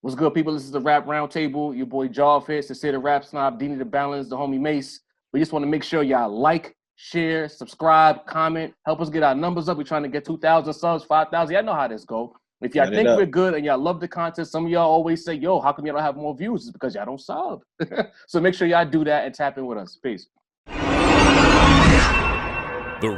What's good, people? This is the Rap Roundtable. Your boy Jarv here, Sincere the Rap Snob, Dini the Balance, the homie Mace. We just want to make sure y'all like, share, subscribe, comment, help us get our numbers up. We're trying to get 2,000 subs, 5,000. Y'all know how this go. If y'all think we're good and y'all love the content, some of y'all always say, yo, how come y'all don't have more views? It's because y'all don't sub. So make sure y'all do that and tap in with us. Peace. The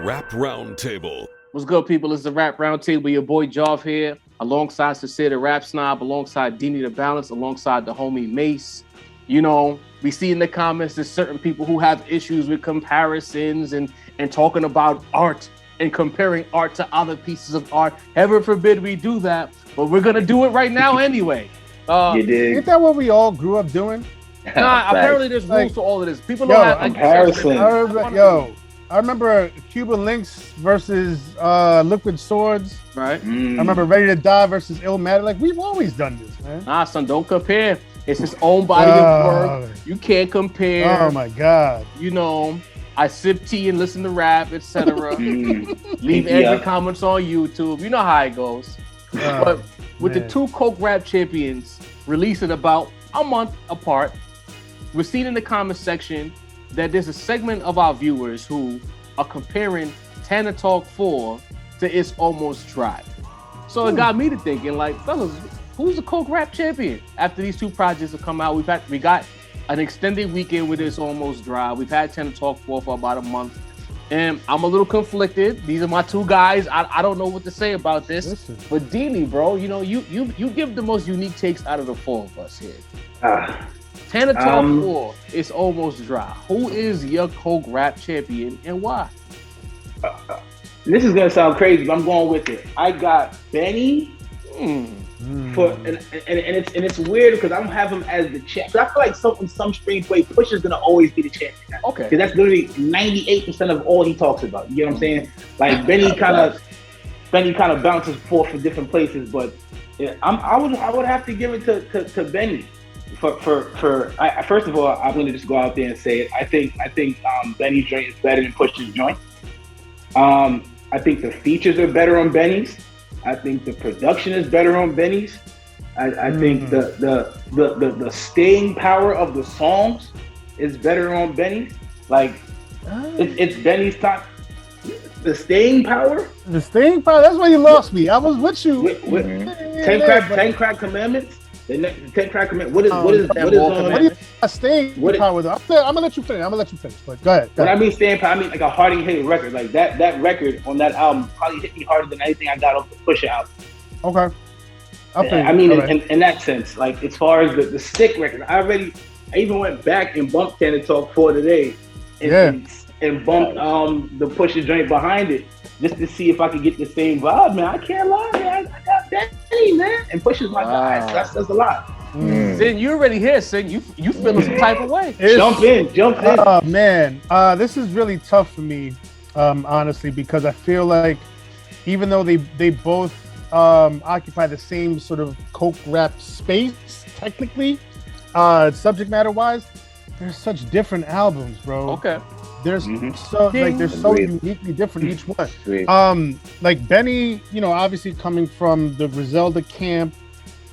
Rap Roundtable. What's good, people? It's the Rap Roundtable. Your boy Jarv here, alongside Sincere the Rap Snob, alongside Dini the Balance, alongside the homie Mace. You know, we see in the comments there's certain people who have issues with comparisons and talking about art and comparing art to other pieces of art. Heaven forbid we do that, but we're gonna do it right now anyway. You dig? Isn't that what we all grew up doing? Nah, apparently there's rules to all of this. People don't have comparison. I remember Cuban Links versus Liquid Swords. Right. I remember Ready to Die versus Illmatic. Like, we've always done this, man. Nah, son, don't compare. It's his own body of work. You can't compare. Oh my God. You know, I sip tea and listen to rap, etc. Leave angry comments on YouTube. You know how it goes. But with the two Coke Rap champions releasing about a month apart, we're seeing in the comment section that there's a segment of our viewers who are comparing Tana Talk 4 to It's Almost Dry. So it got me to thinking, like, fellas, who's the Coke Rap champion? After these two projects have come out, we got an extended weekend with It's Almost Dry. We've had Tana Talk 4 for about a month. And I'm a little conflicted. These are my two guys. I don't know what to say about this. Listen. But Dini, bro, you know, you give the most unique takes out of the four of us here. Tana Talk 4 is Almost Dry. Who is your Coke Rap champion and why? This is gonna sound crazy, but I'm going with it. I got Benny for and it's weird because I don't have him as the champ. I feel like in some strange way, Pusha's gonna always be the champion. Okay. Because that's literally 98% of all he talks about. You know what I'm saying? Like Benny kind of bounces forth from different places, but yeah, I would have to give it to Benny. First of all, I'm going to just go out there and say it. I think Benny's joint is better than Pusha's joint. I think the features are better on Benny's. I think the production is better on Benny's. I think the staying power of the songs is better on Benny's. Like it's Benny's top. The staying power. The staying power. That's why you lost me. I was with you. With 10 crack commandments. The 10 crack commandments. What is staying power though? I'm gonna let you finish. But go ahead. When I mean staying power, I mean like a hard hitting record. Like that record on that album probably hit me harder than anything I got off the Pusha album. Okay. I mean, in that sense, like as far as the stick record, I even went back and bumped Tana Talk 4 today, and bumped the Pusha joint behind it just to see if I could get the same vibe. Man, I can't lie, man. I got Benny, man, and Pusha's my guy. So that says a lot. Sin, you already here, Sin. You feeling some type of way. Jump in. Oh man, this is really tough for me, honestly, because I feel like even though they both occupy the same sort of Coke Rap space, technically, subject matter wise, they're such different albums, bro. Okay. They're so uniquely different each one. Like Benny, you know, obviously coming from the Griselda camp,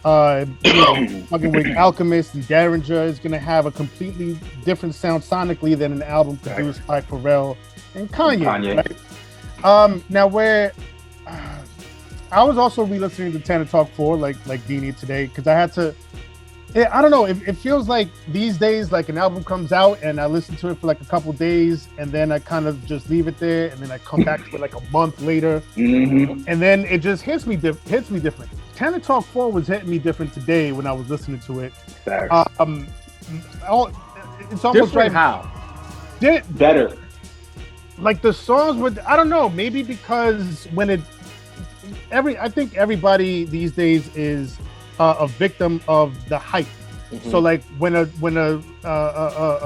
fucking with Alchemist and Derringer is gonna have a completely different sound sonically than an album produced by Pharrell and Kanye. Right? Now where I was also re-listening to Tana Talk 4 like Dini today because I had to. I don't know. It feels like these days, like an album comes out and I listen to it for like a couple days, and then I kind of just leave it there, and then I come back to it like a month later, and then it just hits me different. Tana Talk 4 was hitting me different today when I was listening to it. It's almost different like how? Better. Like the songs would. I don't know. Maybe because I think everybody these days is a victim of the hype. So like when a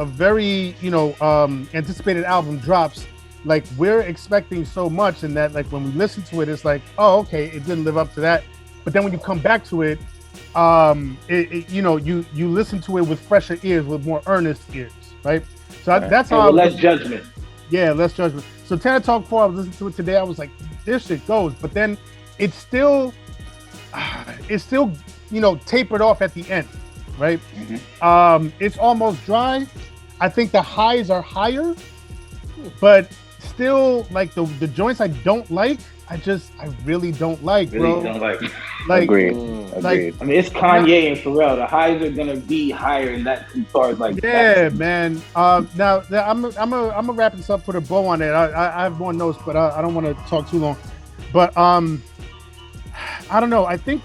very anticipated album drops, like we're expecting so much, and that like when we listen to it, it's like, oh, okay, it didn't live up to that. But then when you come back to it, you listen to it with fresher ears, with more earnest ears, right? So that's how. Less judgment. Yeah, less judgment. So Tana Talk 4, I was listening to it today. I was like, this shit goes, but then it's still tapered off at the end, right? It's almost dry. I think the highs are higher, but still, like the joints I don't like, I really don't like, bro. Really don't like. Agreed. Like, I mean, it's Kanye and Pharrell. The highs are gonna be higher in that as far as like. Yeah, man. Now I'm gonna wrap this up, put a bow on it. I have more notes, but I don't want to talk too long. But I don't know. I think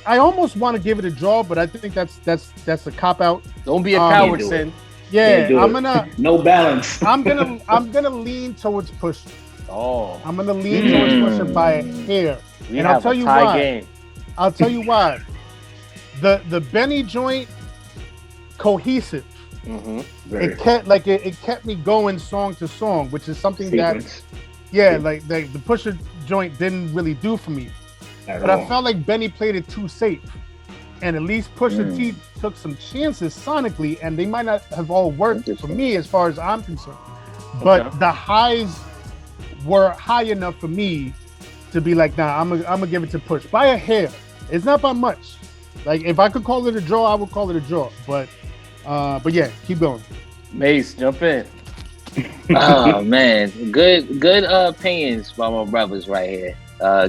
I almost want to give it a draw, but I think that's a cop out. Don't be a coward, Sin. Yeah, I'm gonna no balance. I'm gonna lean towards Pusha. Oh, I'm gonna lean towards Pusha by a hair, and I'll tell you why. Game. I'll tell you why. The Benny joint, cohesive. It kept me going song to song, which is something like the Pusha joint didn't really do for me. But I felt like Benny played it too safe, and at least Pusha T took some chances sonically, and they might not have all worked for me as far as I'm concerned. But the highs were high enough for me to be like, nah, I'm gonna give it to Push by a hair. It's not by much. Like, if I could call it a draw, I would call it a draw. But yeah, keep going. Mace, jump in. Oh man, good opinions by my brothers right here.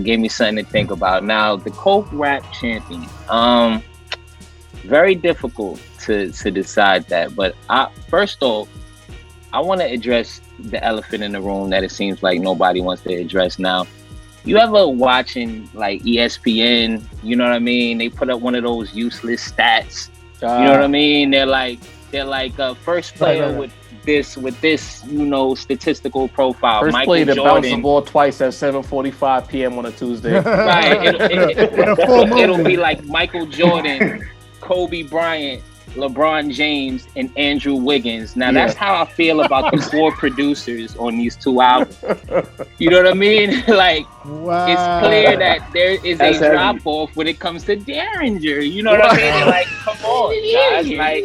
Gave me something to think about. Now, the Coke Rap Champion. Very difficult to decide that. But first off, I want to address the elephant in the room that it seems like nobody wants to address now. You ever watching like ESPN? You know what I mean? They put up one of those useless stats. You know what I mean? They're like first player with this statistical profile. First Michael player to Jordan. bounce the ball twice at 7:45 p.m. on a Tuesday. Right. It'll be like Michael Jordan, Kobe Bryant, LeBron James, and Andrew Wiggins. Now that's how I feel about the 4 producers on these 2 albums. You know what I mean? Like, it's clear that there is a drop off when it comes to Derringer. You know what I mean? Like, come on, guys. Like,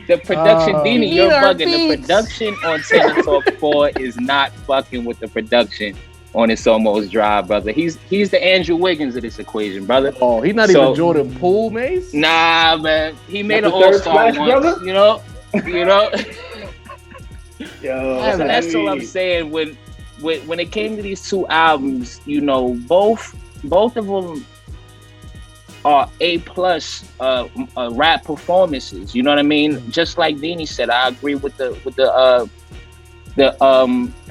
the production, Dini, you're bugging. The production on Tana Talk 4 is not fucking with the production on It's Almost Dry, brother. He's the Andrew Wiggins of this equation, brother. Oh, he's not even Jordan Poole, Mace? Nah, man. He made an all-star once, brother? You know? Yo, so that's all I'm saying. When it came to these 2 albums, both of them are A+ rap performances. You know what I mean? Just like Dini said, I agree with the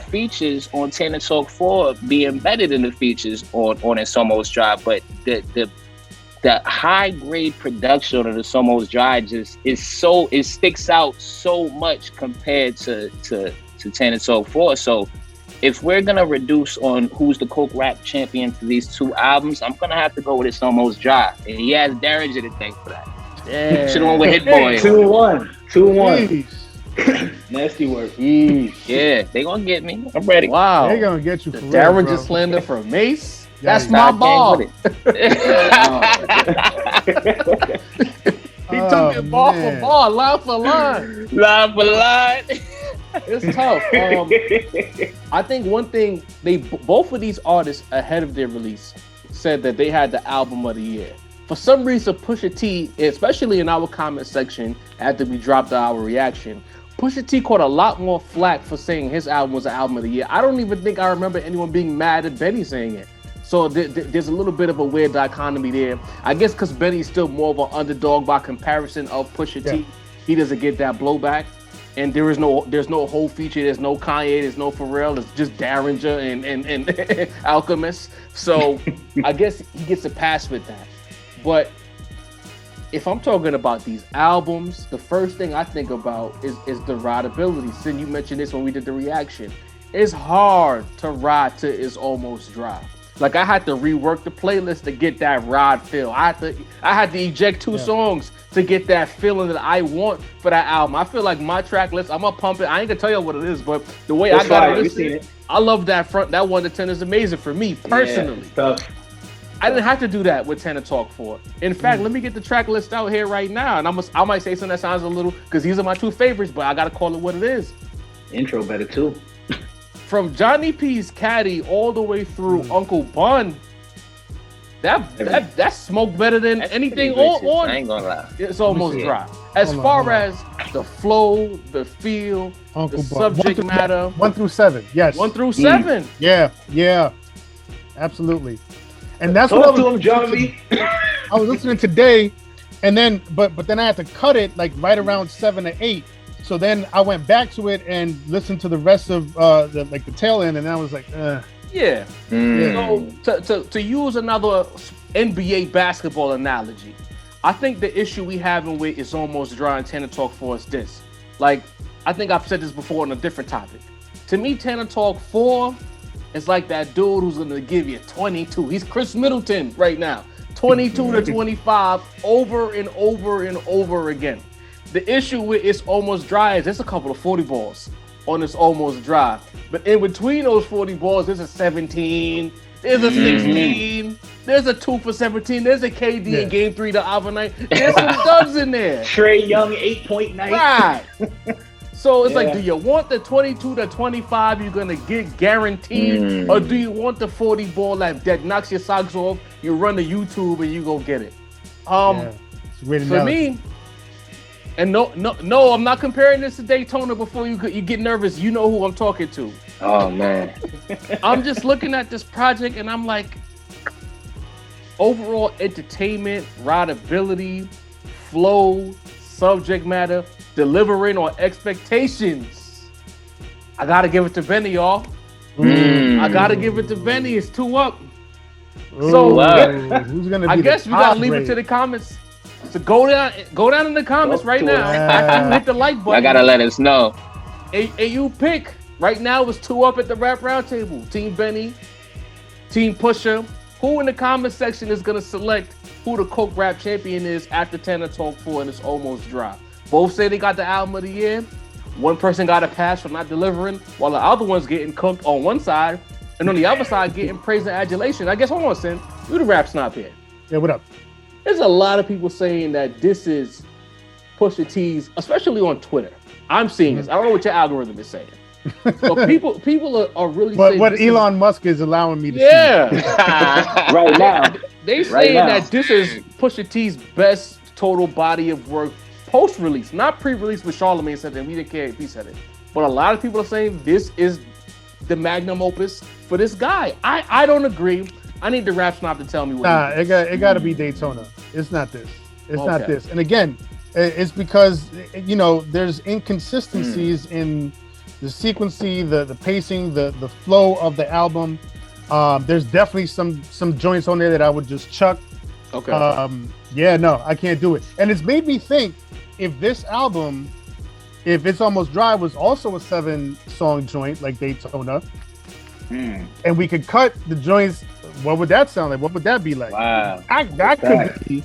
features on Tana Talk 4 be embedded in the features on It's Almost Dry, but the high grade production of It's Almost Dry just it sticks out so much compared to Tana Talk 4. So if we're gonna reduce on who's the Coke Rap Champion for these 2 albums, I'm gonna have to go with It's Almost Dry, and he has Derringer to thank for that. Yeah, should have went with Hit Boy. 2-1. Nasty work. Yeah, they gonna get me. I'm ready. Wow, they gonna get you. For Derringer real, slander from Mace. That's my ball. He took it ball for ball, line for line. Line for line. It's tough. I think one thing both of these artists ahead of their release said that they had the album of the year. For some reason, Pusha T, especially in our comment section after we dropped our reaction, Pusha T caught a lot more flack for saying his album was the album of the year. I don't even think I remember anyone being mad at Benny saying it. So there's a little bit of a weird dichotomy there. I guess because Benny's still more of an underdog by comparison of Pusha T. He doesn't get that blowback. And there's no whole feature. There's no Kanye. There's no Pharrell. It's just Derringer and Alchemist. So I guess he gets a pass with that. But if I'm talking about these albums, the first thing I think about is the rideability. Sin, you mentioned this when we did the reaction. It's hard to ride to It's Almost Dry. Like, I had to rework the playlist to get that ride feel. I had to eject 2 songs to get that feeling that I want for that album. I feel like my track list, I'm gonna pump it. I ain't gonna tell you what it is, but the way I got it, I love that front. That 1 to 10 is amazing for me personally. Yeah, I didn't have to do that with Tana Talk 4. In fact, let me get the track list out here right now, and I might say something that sounds a little, because these are my 2 favorites, but I gotta call it what it is. Intro better too. From Johnny P's Caddy all the way through Uncle Bun, That smoked better than anything on. I ain't gonna lie. It's almost dry. As far as the flow, the feel, the subject matter. 1 through 7. Yes. 1 through 7. Yeah. Absolutely. And that's what I was listening today, and then but then I had to cut it like right around 7 or 8. So then I went back to it and listened to the rest of the tail end, and I was like, Yeah. So to use another NBA basketball analogy, I think the issue we having with It's Almost Dry and Tana Talk 4 is this. Like, I think I've said this before on a different topic. To me, Tana Talk 4 is like that dude who's gonna give you 22. He's Chris Middleton right now. 22 to 25 over and over and over again. The issue with It's Almost Dry is there's a couple of 40 balls on It's Almost Dry. But in between those 40 balls, there's a 17, there's a 16, there's a 2 for 17, there's a KD in Game 3 the other night. There's some dubs in there. Trae Young 8-point night. Right. So it's like, do you want the 22 to 25 you're going to get guaranteed? Or do you want the 40 ball that knocks your socks off, you run to YouTube and you go get it? For me, and no, I'm not comparing this to Daytona before you get nervous. You know who I'm talking to. Oh, man. I'm just looking at this project and I'm like, overall entertainment, rideability, flow, subject matter, delivering on expectations. I gotta give it to Benny, y'all. I gotta give it to Benny. It's 2 up. So who's gonna be I guess we gotta leave it to the comments. So go down in the comments right now. Hit the like button. I gotta let us know. And you pick. Right now it's 2 up at the Rap Roundtable. Team Benny, Team Pusha. Who in the comment section is gonna select who the Coke Rap champion is after Tana Talk 4 and It's Almost Dry? Both say they got the album of the year. One person got a pass for not delivering, while the other one's getting cooked on one side, and on the other side getting praise and adulation. I guess, hold on, Sin. You the rap snob here. Yeah, what up? There's a lot of people saying that this is Pusha T's, especially on Twitter. I'm seeing this. I don't know what your algorithm is saying. So people are really saying what Elon Musk is allowing me to see. Right now. They saying that this is Pusha T's best total body of work post-release, not pre-release with Charlamagne said that we didn't care if he said it. But a lot of people are saying this is the magnum opus for this guy. I don't agree. I need the rap snob to tell me what it got to be Daytona. It's not this. It's not this. And again, it's because, there's inconsistencies in the sequencing, the pacing, the flow of the album. There's definitely some joints on there that I would just chuck. Okay. I can't do it. And it's made me think, if this album, if It's Almost Dry was also a 7-song joint like Daytona, and we could cut the joints, what would that sound like? What would that be like? Wow. That could be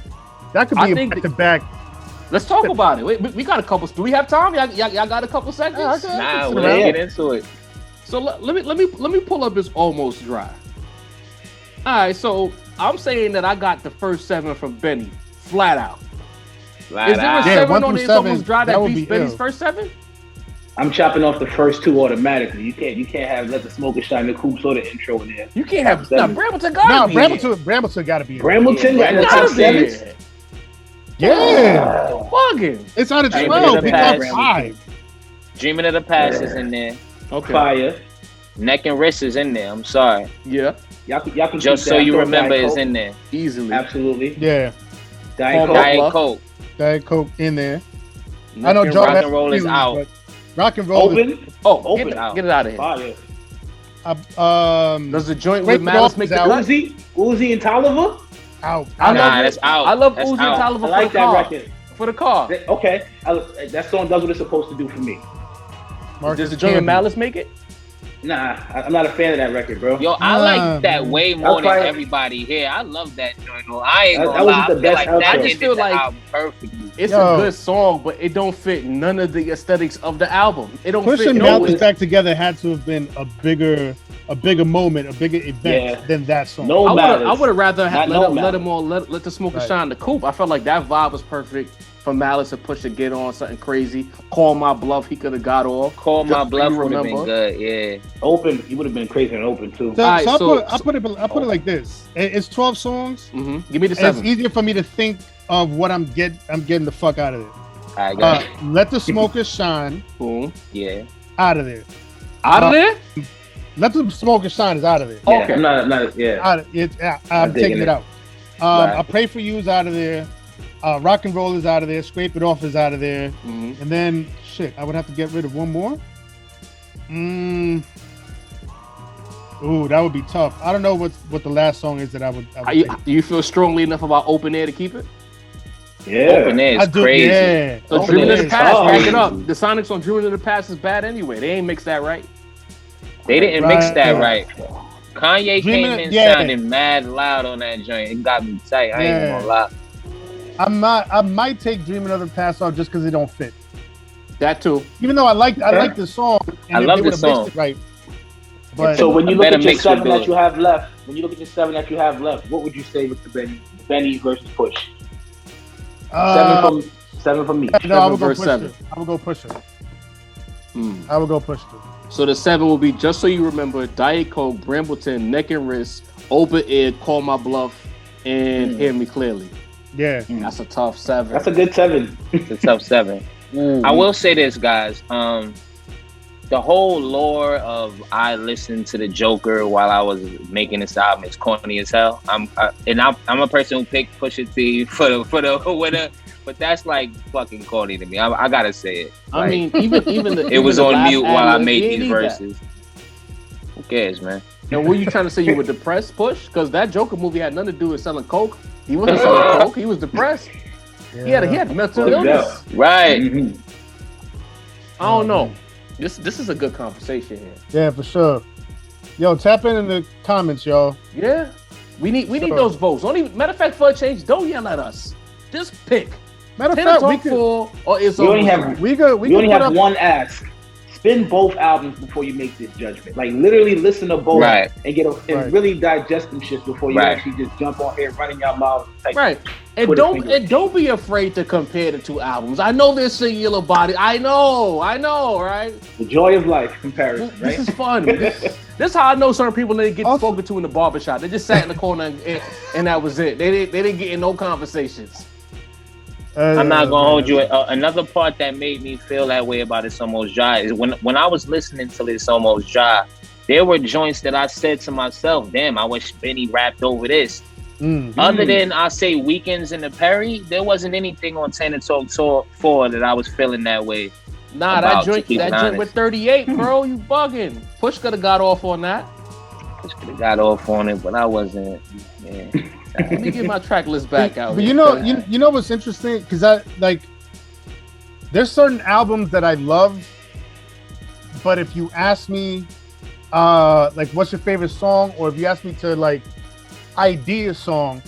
a back-to-back. Let's talk about it. We got a couple. Do we have time? Y'all got a couple seconds? Nah, we'll get into it. So let me pull up It's Almost Dry. All right, so I'm saying that I got the first 7 from Benny, flat out. Is there a 7 on It's Almost Dry that beats Benny's first 7? I'm chopping off the first 2 automatically. You can't have Let the Smoker Shine the Coupe Soda intro in there. You can't have Brambleton gotta be Brambleton gotta be in. Brambleton gotta be in. Yeah. Bugging. It's out of 12. Pick up 5. Dreaming of the Past is in there. Okay. Fire. Neck and Wrist is in there. I'm sorry. Yeah. Y'all can Just So You Remember is in there. Easily. Absolutely. Yeah. Diet Coke. Diet Coke in there. I know Rock and Roll is out. Rock and Roll Open. Open. Get it out of here. Fire. Does the joint with Malice make the cut? Uzi and Tolliver? Out. That's out. I love Uzi and Tolliver I like that record. For the car. Okay. That song does what it's supposed to do for me. Does the joint with Malice make it? Nah, I'm not a fan of that record, bro. Yo, I like that way more than everybody here. I love that joint. I ain't gonna lie. I feel like that ended the album perfectly. It's a good song, but it don't fit none of the aesthetics of the album. It don't fit. Pushing Malice back together had to have been a bigger moment, a bigger event than that song. I would have rather let the Smoker Shine the Coupe. I felt like that vibe was perfect for Malice to Pusha get on something crazy. Call My Bluff, he could have got off. Call My Bluff would have been good, yeah. Open, he would have been crazy and open too. I'll put it like this. It's 12 songs. Mm-hmm. Give me the 7. It's easier for me to think of what I'm getting the fuck out of it. I got it. Let the Smokers Shine. Boom. Yeah. Out of there. Out of there? Let the Smokers Shine is out of there. Yeah, Okay. I'm taking it out. Right. I Pray For You is out of there. Rock and Roll is out of there. Scrape It Off is out of there. Mm-hmm. And then, I would have to get rid of one more. Ooh, that would be tough. I don't know what the last song is that I would take. Do you feel strongly enough about Open Air to keep it? Yeah. Open Air is crazy. Yeah. So Dreaming of the Past, back it up. The Sonics on Dreaming of the Past is bad anyway. They ain't mixed that right. They didn't mix that right. Kanye came in sounding mad loud on that joint. It got me tight. I ain't gonna lie. I might take Dreaming of the Past off just because it don't fit. That too. Even though I like the song. And I love the song. It right. But so when you look at your 7 that you have left, what would you say with the Benny versus Push? 7 from me. No, I would go Pusha. I would go Pusha. I would go Pusha. So the 7 will be Just So You Remember, Diet Coke, Brambleton, Neck and Wrist, Open Air, Call My Bluff, and Hear Me Clearly. Yeah. That's a tough 7. That's a good 7. It's a tough 7. I will say this, guys. The whole lore of I listened to the Joker while I was making this album is corny as hell. I'm a person who picked Pusha T for the winner, but that's like fucking corny to me. I gotta say it. I like, mean, even it was on mute while I made these verses. Who cares, man? And were you trying to say you were depressed, Push? Because that Joker movie had nothing to do with selling coke. He wasn't selling coke. He was depressed. Yeah. He had mental illness. Right. Mm-hmm. I don't know. This is a good conversation here. Yeah, for sure. Yo, tap in the comments, y'all. Yeah. We need those votes. Matter of fact, for a change, don't yell at us. Just pick. Matter of fact, we only have one ask. Spin both albums before you make this judgment. Like literally listen to both and really digest them shit before you actually just jump on here running your mouth. Like, And don't be afraid to compare the 2 albums. I know they're singular body. I know, right? The joy of life comparison, right? This is fun. This is how I know certain people they get spoken to in the barbershop. They just sat in the corner and that was it. They didn't get in no conversations. I'm not gonna hold you. Another part that made me feel that way about It's Almost Dry is when I was listening to It's Almost Dry, there were joints that I said to myself, "Damn, I wish Benny rapped over this." Other than I say Weekends in the Perry, there wasn't anything on Tana Talk 4 that I was feeling that way. Nah, that joint with 38, bro, you bugging. Push could have got off on that. Push could have got off on it, but I wasn't. Man. Let me get my track list back out. But you know what's interesting? Because there's certain albums that I love, but if you ask me, like, what's your favorite song, or if you ask me to like ID a song,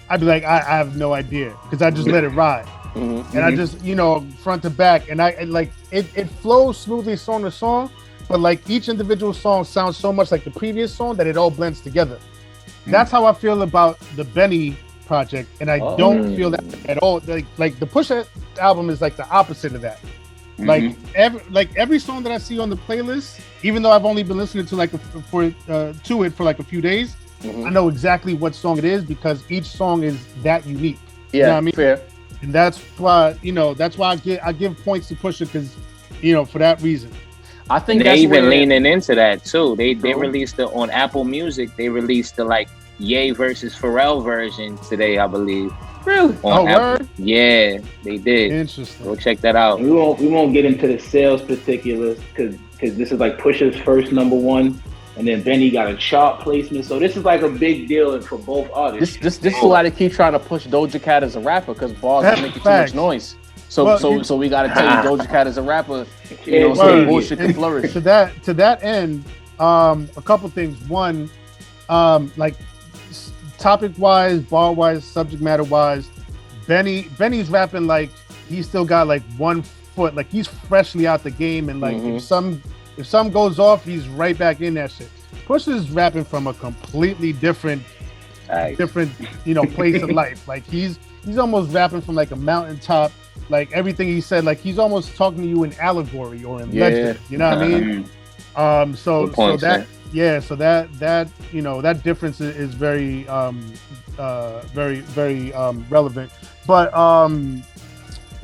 I'd be like, I have no idea, because I just let it ride, and I just front to back, and I like it flows smoothly song to song, but like each individual song sounds so much like the previous song that it all blends together. That's how I feel about the Benny project, and I don't feel that at all. Like the Pusha album is like the opposite of that. Like every song that I see on the playlist, even though I've only been listening to for a few days, I know exactly what song it is because each song is that unique. Yeah, you know what I mean? Fair. And that's why I give points to Pusha because for that reason. I think they even leaning into that too. They released on Apple Music. They released the Ye versus Pharrell version today, I believe. Really? Word? Yeah, they did. Interesting. Go check that out. We won't get into the sales particulars because this is like Pusha's first #1, and then Benny got a chart placement. So this is like a big deal for both artists. This is why they keep trying to push Doja Cat as a rapper because bars are making too much noise. So we got to tell you Doja Cat as a rapper, so bullshit can flourish. To that end, a couple things. One, like topic wise, bar wise, subject matter wise, Benny's rapping like he's still got like 1 foot, like he's freshly out the game, and like if some goes off, he's right back in that shit. Pusha's rapping from a completely different place of life. Like he's almost rapping from like a mountaintop. like everything he said, like he's almost talking to you in allegory or in legend. You know what I mean? So that that difference is very very relevant. But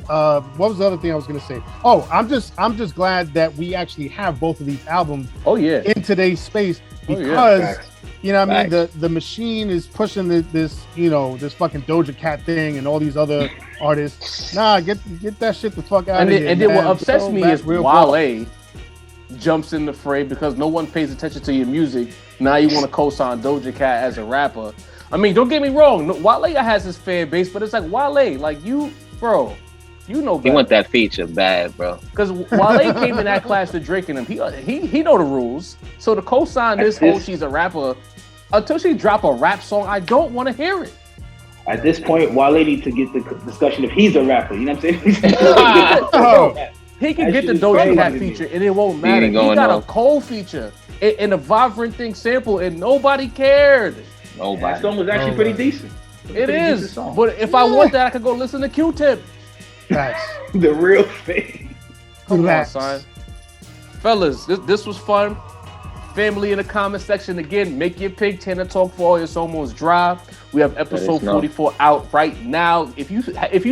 what was the other thing I was gonna say? Oh, I'm just glad that we actually have both of these albums. In today's space, because you know what I mean, the machine is pushing this this fucking Doja Cat thing and all these other artists. Nah, get that shit the fuck out of here. And then what upsets me is Wale jumps in the fray because no one pays attention to your music. Now you want to co-sign Doja Cat as a rapper. I mean, don't get me wrong, Wale has his fan base, but it's like Wale, like you, bro. You know better. He want that feature bad, bro. Because Wale came in that class with Drake and him. He know the rules. So to co-sign this whole she's a rapper, until she drop a rap song, I don't want to hear it. At this point, Wale need to get the discussion if he's a rapper. You know what I'm saying? He can get the Doja Cat feature and it won't matter. He got a Cole feature and a Vibrant Thing sample and nobody cared. Nobody. That song was actually pretty decent. It is. But if I want that, I could go listen to Q-Tip. That's the real thing. Come on, son. Fellas, this was fun. Family in the comment section again. Make your pick. Tana Talk for all your almost dry. We have episode 44 out right now. If you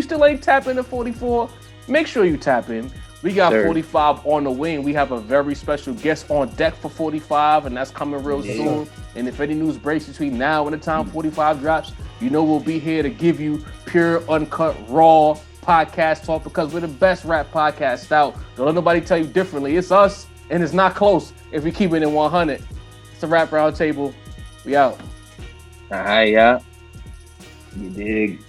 still ain't tapping into 44, make sure you tap in. We got 45 on the way, and we have a very special guest on deck for 45, and that's coming real soon. And if any news breaks between now and the time 45 drops, you know we'll be here to give you pure, uncut, raw podcast talk because we're the best rap podcast out. Don't let nobody tell you differently. It's us, and it's not close if we keep it in 100. It's the Rap Round Table. We out. All right, yeah. You dig.